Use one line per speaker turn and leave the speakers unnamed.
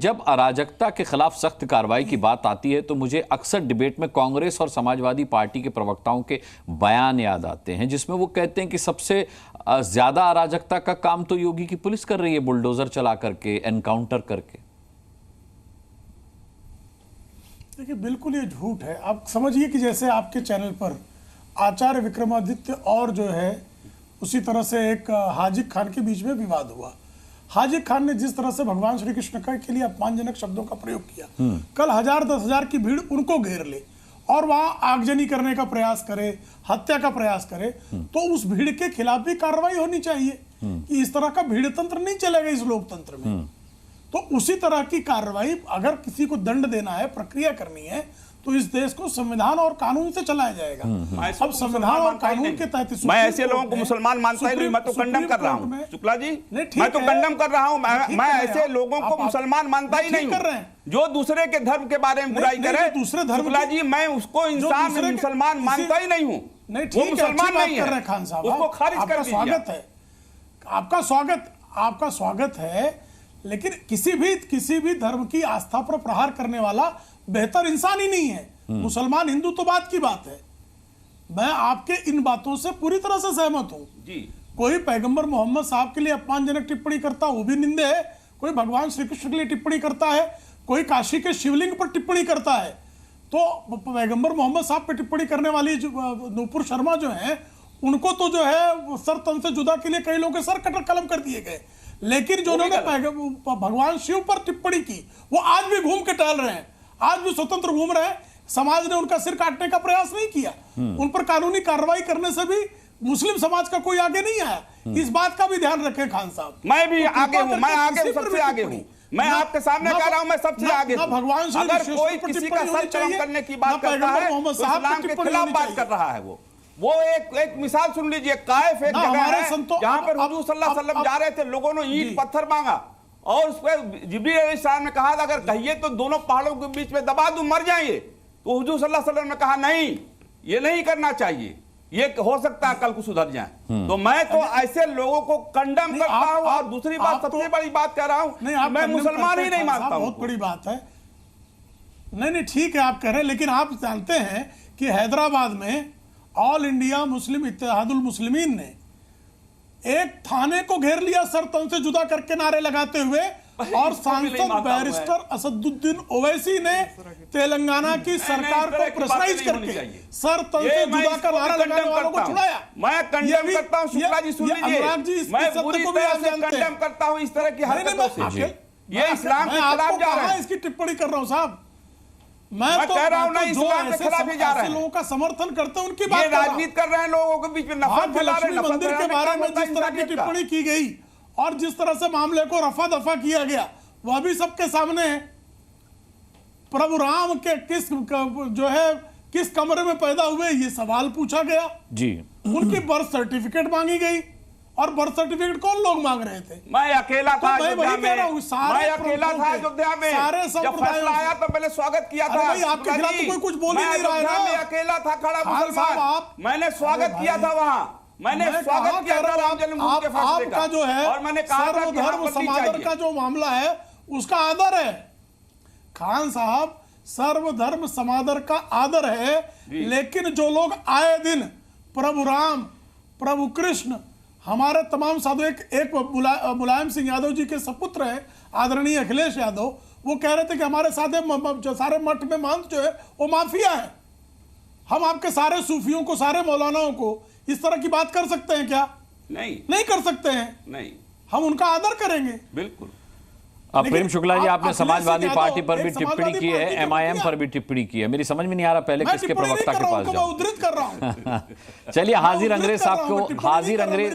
जब अराजकता के खिलाफ सख्त कार्रवाई की बात आती है तो मुझे अक्सर डिबेट में कांग्रेस और समाजवादी पार्टी के प्रवक्ताओं के बयान याद आते हैं, जिसमें वो कहते हैं कि सबसे ज्यादा अराजकता का काम तो योगी की पुलिस कर रही है, बुलडोजर चला करके, एनकाउंटर करके।
देखिए, बिल्कुल ये झूठ है। आप समझिए कि जैसे आपके चैनल पर आचार्य विक्रमादित्य और जो है उसी तरह से एक हाजिक खान के बीच में विवाद हुआ। हाजिक खान ने जिस तरह से भगवान श्री कृष्ण के लिए अपमानजनक शब्दों का प्रयोग किया, कल 1000-10,000 की भीड़ उनको घेर ले और वहां आगजनी करने का प्रयास करे, हत्या का प्रयास करे, तो उस भीड़ के खिलाफ भी कार्रवाई होनी चाहिए कि इस तरह का भीड़ तंत्र नहीं चलेगा इस लोकतंत्र में। तो उसी तरह की कार्रवाई, अगर किसी को दंड देना है, प्रक्रिया करनी है, तो इस देश को संविधान और कानून से चलाया जाएगा। अब संविधान और कानून के तहत
मैं ऐसे लोगों को मुसलमान मानता ही नहीं, मैं तो कंडम कर रहा हूँ शुक्ला जी, मैं तो कंडम कर रहा हूँ। मैं ऐसे लोगों को मुसलमान मानता ही नहीं हूँ जो दूसरे के धर्म के बारे में बुराई करे। दूसरे धर्म, शुक्ला जी, मैं उसको इंसान मुसलमान मानता ही नहीं हूँ। वो मुसलमान नहीं है, खान साहब, उसको खारिज कर दीजिए। स्वागत है, आपका स्वागत है, लेकिन किसी भी धर्म की आस्था पर प्रहार करने वाला बेहतर इंसान ही नहीं है। मुसलमान हिंदू तो बात की बात है। मैं आपके इन बातों से पूरी तरह से सहमत हूं जी। कोई पैगंबर मोहम्मद साहब के लिए अपमानजनक टिप्पणी करता वो भी निंदे है, कोई भगवान श्री कृष्ण के लिए टिप्पणी करता है, कोई काशी के शिवलिंग पर टिप्पणी करता है, तो पैगंबर मोहम्मद साहब पर टिप्पणी करने वाली नूपुर शर्मा जो है, उनको तो जो है सर तन से जुदा के लिए कई लोगों के सर कटर कलम कर दिए गए। लेकिन जो उन्होंने भगवान शिव पर टिप्पणी की, वो आज भी घूम के टहल रहे हैं, आज भी स्वतंत्र घूम रहे हैं। समाज ने उनका सिर काटने का प्रयास नहीं किया। उन पर कानूनी कार्रवाई करने से भी मुस्लिम समाज का कोई आगे नहीं आया। इस बात का भी ध्यान रखें खान साहब। मैं भी आगे हूं, मैं आगे हूं, सबसे आगे हूं। मैं आपके सामने कह रहा हूं, मैं सबसे आगे हूं।
भगवान
अगर कोई किसी का सर कलम करने की बात करता है, इस्लाम के खिलाफ बात कर रहा है। वो एक मिसाल सुन लीजिए, कायफ एक जगह है जहां पर हुजूर सल्लल्लाहु अलैहि वसल्लम जा रहे थे, लोगों ने ईंट पत्थर मांगा और उस पर जिब्रील अलैहिस्सलाम ने कहा था अगर कहिए तो दोनों पहाड़ों के बीच में दबा दूं, मर जाएंगे। तो हुजूर सल्लल्लाहु अलैहि वसल्लम ने कहा नहीं, ये नहीं करना चाहिए, ये हो सकता है कल को सुधर जाए। तो मैं तो ऐसे लोगों को कंडम करता हूं। और दूसरी बात, सबसे बड़ी बात कह रहा हूं, मैं मुसलमान ही नहीं मानता हूं।
बहुत बड़ी बात है। नहीं, ठीक है आप कह रहे हैं, लेकिन आप जानते हैं कि हैदराबाद में all India Muslim Ittehadul Muslimeen ने एक थाने को घेर लिया सर तन से जुदा करके नारे लगाते हुए, और सांसद बैरिस्टर असदुद्दीन ओवैसी ने तेलंगाना की सरकार को प्रेशराइज करके सर तन से जुदा का नारा लगाने वालों को छुड़ाया।
मैं कंडेम करता हूं शुक्ला जी, सुन लीजिए, मैं बुरी तरह से कंडेम करता हूं इस तरह की हरकतों से। ये इस्लाम के खिलाफ जा रहा है।
इसकी टिप्पणी कर रहा हूं साहब, मैं तो
कह रहा हूं ना, इस्लाम के खिलाफ ही जा रहे हैं।
लोगों का समर्थन करते हैं, उनकी बात
राजनीति कर रहे हैं, लोगों के बीच में नफरत फैला रहे हैं।
मंदिर के बारे में जिस तरह की टिप्पणी की गई और जिस तरह से मामले को रफा दफा किया गया, वह भी सबके सामने है। प्रभु राम के किस कमरे में पैदा हुए, ये सवाल पूछा गया जी। उनकी बर्थ सर्टिफिकेट मांगी गई, और बर्थ सर्टिफिकेट कौन लोग मांग रहे थे?
मैं अकेला था
अयोध्या में,
सारे संप्रदाय आया तो मैंने स्वागत किया था।
आपके खिलाफ कोई कुछ बोल ही नहीं रहा है।
मैं अकेला था खड़ा मुसलमान, मैंने स्वागत किया था वहां, मैंने स्वागत किया था राम जन्मभूमि के फैसले का,
जो है
और मैंने कहा था कि
सर्वधर्म समादर का जो मामला है उसका आदर है खान साहब, सर्वधर्म समादर का आदर है। लेकिन जो लोग आए दिन प्रभु राम, प्रभु कृष्ण, हमारे तमाम साधु, एक मुलायम सिंह यादव जी के सपुत्र हैं आदरणीय अखिलेश यादव, वो कह रहे थे कि हमारे सारे मठ में महंत जो है वो माफिया है। हम आपके सारे सूफियों को, सारे मौलानाओं को इस तरह की बात कर सकते हैं क्या? नहीं कर सकते हैं।
नहीं,
हम उनका आदर करेंगे
बिल्कुल।
अब प्रेम शुक्ला जी, आपने समाजवादी पार्टी पर भी टिप्पणी की है, MIM पर भी टिप्पणी की है। मेरी समझ में नहीं आ रहा पहले किसके प्रवक्ता के पास जाऊं।
उद्धृत कर रहा हूं।
चलिए हाजिर अंग्रेज साहब को, हाजिर अंग्रेज